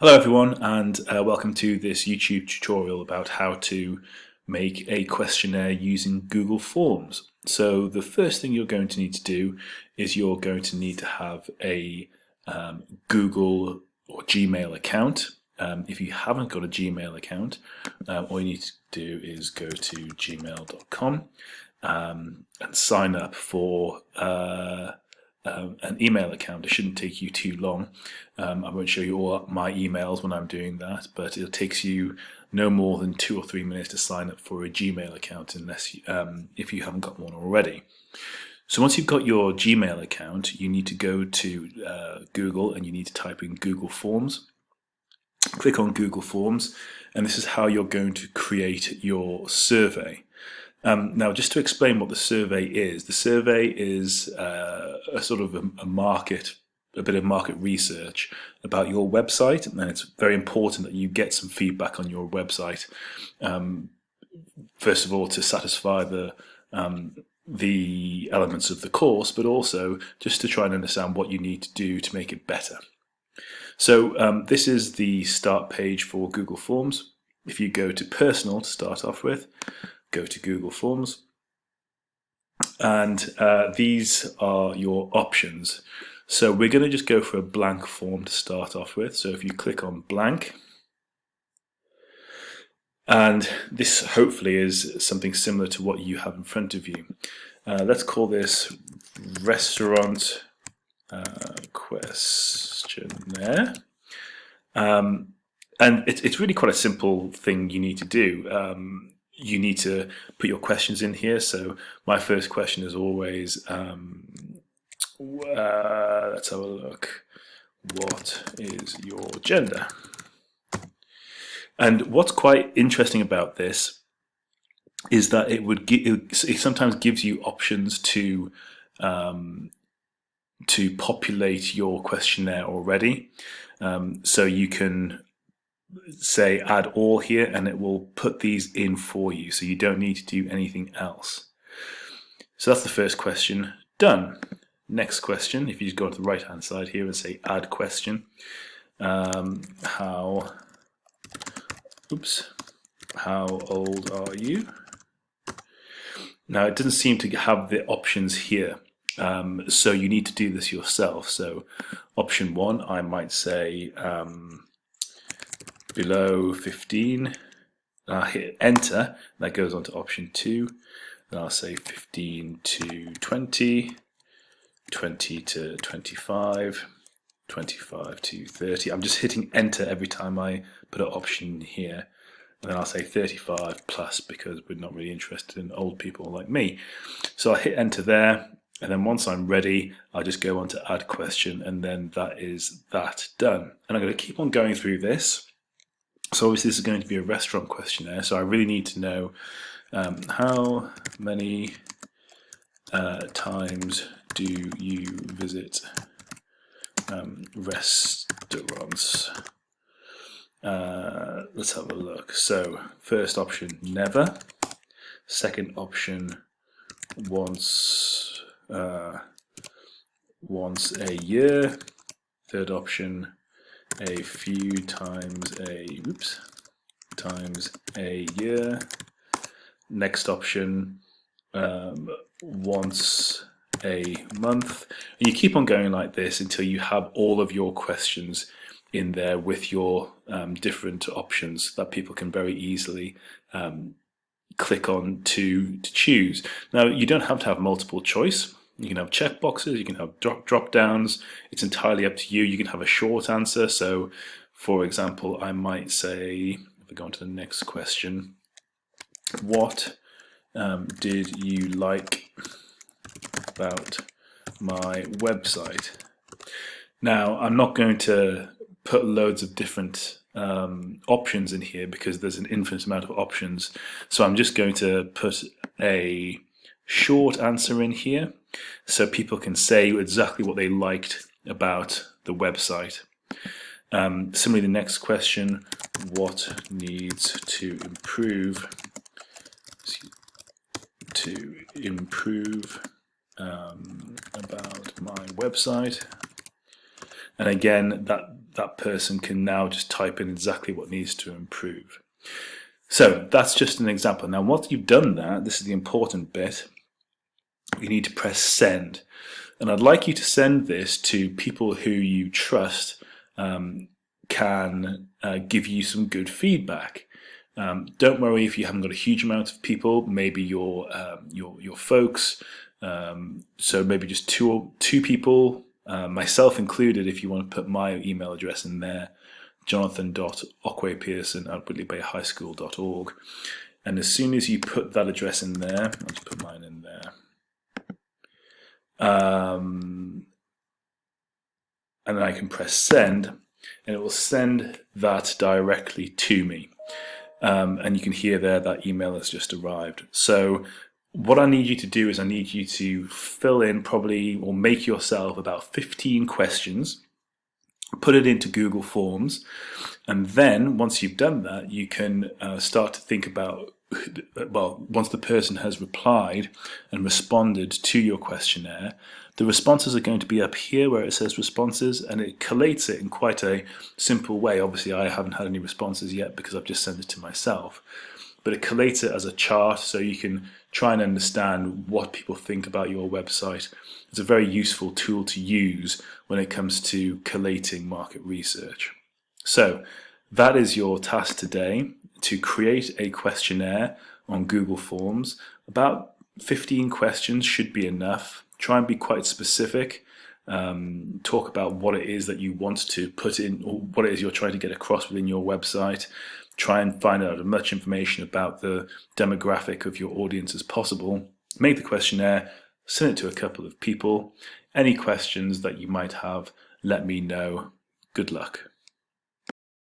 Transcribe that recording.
Hello everyone, and welcome to this YouTube tutorial about how to make a questionnaire using Google Forms. So the first thing you're going to need to do is you're going to need to have a Google or Gmail account. If you haven't got a Gmail account, all you need to do is go to gmail.com and sign up for an email account. It shouldn't take you too long. I won't show you all my emails when I'm doing that, but it takes you no more than 2 or 3 minutes to sign up for a Gmail account, unless if you haven't got one already. So once you've got your Gmail account, you need to go to Google and you need to type in Google Forms. Click on Google Forms, and this is how you're going to create your survey. Now, just to explain what the survey is a sort of a bit of market research about your website, and it's very important that you get some feedback on your website. First of all, to satisfy the elements of the course, but also just to try and understand what you need to do to make it better. So this is the start page for Google Forms. If you go to Personal to start off with, go to Google Forms, and these are your options. So we're going to just go for a blank form to start off with. So if you click on blank, and this hopefully is something similar to what you have in front of you. Let's call this restaurant questionnaire. And it's really quite a simple thing you need to do. You need to put your questions in here. So my first question is always, let's have a look. What is your gender? And what's quite interesting about this is that it sometimes gives you options to populate your questionnaire already. So you can say add all here and it will put these in for you, so you don't need to do anything else. So that's the first question done. Next question, if you just go to the right hand side here and say add question, how old are you? Now it doesn't seem to have the options here, so you need to do this yourself. So option 1, I might say below 15, and I'll hit enter. That goes on to option 2, and I'll say 15 to 20, 20 to 25, 25 to 30. I'm just hitting enter every time I put an option here, and then I'll say 35 plus, because we're not really interested in old people like me. So I'll hit enter there, and then once I'm ready, I'll just go on to add question, and then that is that done. And I'm going to keep on going through this. So obviously this is going to be a restaurant questionnaire, so I really need to know how many times do you visit restaurants? Let's have a look. So first option, never. Second option, once a year. Third option, a few times a year. Next option, once a month. And you keep on going like this until you have all of your questions in there with your different options that people can very easily click on to choose. Now you don't have to have multiple choice. You can have checkboxes, you can have drop downs. It's entirely up to you. You can have a short answer. So for example, I might say, if we go on to the next question, what did you like about my website? Now I'm not going to put loads of different options in here because there's an infinite amount of options. So I'm just going to put a short answer in here, so people can say exactly what they liked about the website. Similarly, the next question, what needs to improve about my website? And again, that person can now just type in exactly what needs to improve. So that's just an example. Now, once you've done that, this is the important bit, you need to press send. And I'd like you to send this to people who you trust can give you some good feedback. Don't worry if you haven't got a huge amount of people. Maybe your folks. So maybe just two people, myself included. If you want to put my email address in there, jonathan.okwepearson@whitleybayhighschool.org. And as soon as you put that address in there, I'll just put mine in there. And then I can press send, and it will send that directly to me. And you can hear there that email has just arrived. So what I need you to do is I need you to fill in probably, or make yourself about 15 questions, put it into Google Forms, and then once you've done that, you can start to think about, well, once the person has replied and responded to your questionnaire, the responses are going to be up here where it says responses, and it collates it in quite a simple way. Obviously, I haven't had any responses yet because I've just sent it to myself, but it collates it as a chart so you can try and understand what people think about your website. It's a very useful tool to use when it comes to collating market research. So that is your task today, to create a questionnaire on Google Forms. About 15 questions should be enough. Try and be quite specific. Talk about what it is that you want to put in, or what it is you're trying to get across within your website. Try and find out as much information about the demographic of your audience as possible. Make the questionnaire, send it to a couple of people. Any questions that you might have, let me know. Good luck.